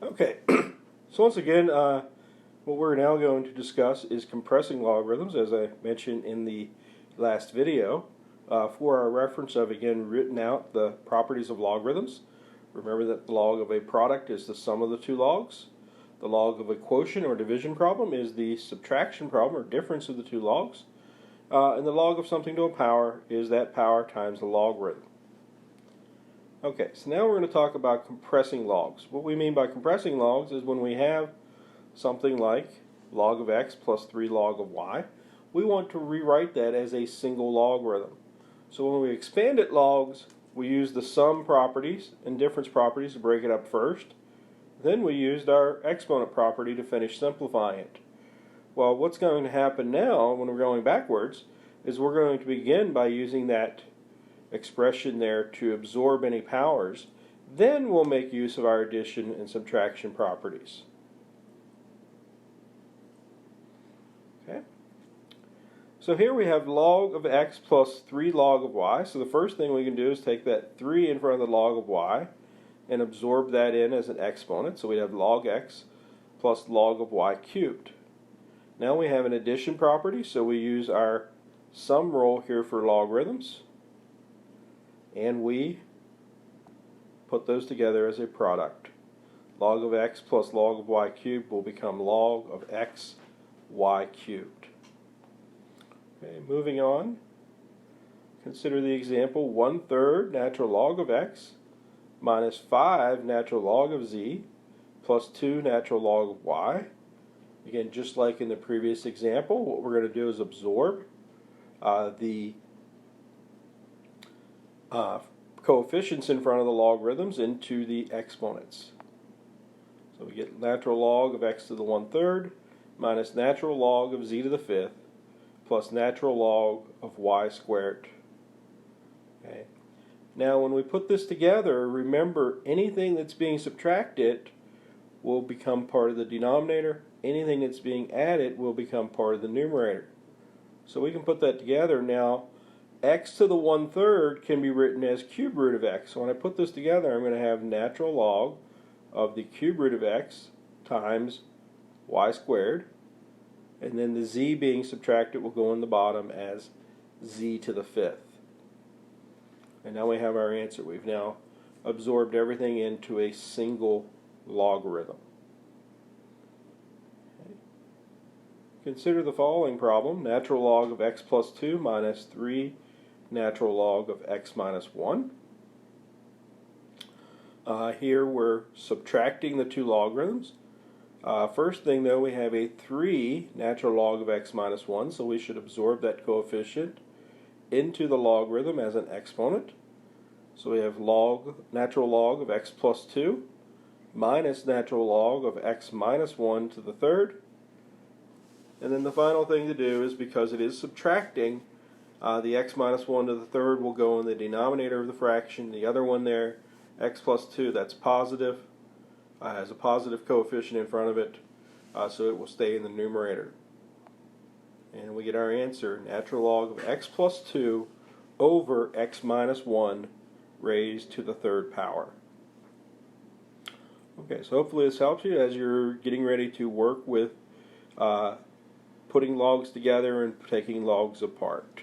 Okay, so once again, what we're now going to discuss is compressing logarithms, as I mentioned in the last video. For our reference, I've again written out the properties of logarithms. Remember that the log of a product is the sum of the two logs. The log of a quotient or division problem is the subtraction problem or difference of the two logs. And the log of something to a power is that power times the logarithm. Okay, so now we're going to talk about compressing logs. What we mean by compressing logs is when we have something like log of x plus 3 log of y, we want to rewrite that as a single logarithm. So when we expand it logs, we use the sum properties and difference properties to break it up first. Then we used our exponent property to finish simplifying it. Well, what's going to happen now when we're going backwards is we're going to begin by using that expression there to absorb any powers. Then we'll make use of our addition and subtraction properties. Okay. So here we have log of x plus 3 log of y. So the first thing we can do is take that 3 in front of the log of y and absorb that in as an exponent. So we have log x plus log of y cubed. Now we have an addition property, so we use our sum rule here for logarithms, and we put those together as a product. Log of x plus log of y cubed will become log of x y cubed. Okay, moving on. Consider the example 1/3 natural log of x minus 5 natural log of z plus 2 natural log of y. Again, just like in the previous example, what we're going to do is absorb the coefficients in front of the logarithms into the exponents. So we get natural log of x to the 1/3 minus natural log of z to the 5th plus natural log of y squared. Okay. Now when we put this together, remember anything that's being subtracted will become part of the denominator. Anything that's being added will become part of the numerator. So we can put that together. Now x to the 1/3 can be written as cube root of x. So when I put this together, I'm going to have natural log of the cube root of x times y squared. And then the z being subtracted will go in the bottom as z to the 5th. And now we have our answer. We've now absorbed everything into a single logarithm. Okay. Consider the following problem. Natural log of x plus 2 minus 3 natural log of x minus 1. Here we're subtracting the two logarithms. First thing though, we have a 3 natural log of x minus 1, so we should absorb that coefficient into the logarithm as an exponent. So we have natural log of x plus 2 minus natural log of x minus 1 to the 3rd. And then the final thing to do is, because it is subtracting, the x minus 1 to the 3rd will go in the denominator of the fraction. The other one there, x plus 2, that's positive, has a positive coefficient in front of it, so it will stay in the numerator. And we get our answer, natural log of x plus 2 over x minus 1 raised to the 3rd power. Okay, so hopefully this helps you as you're getting ready to work with putting logs together and taking logs apart.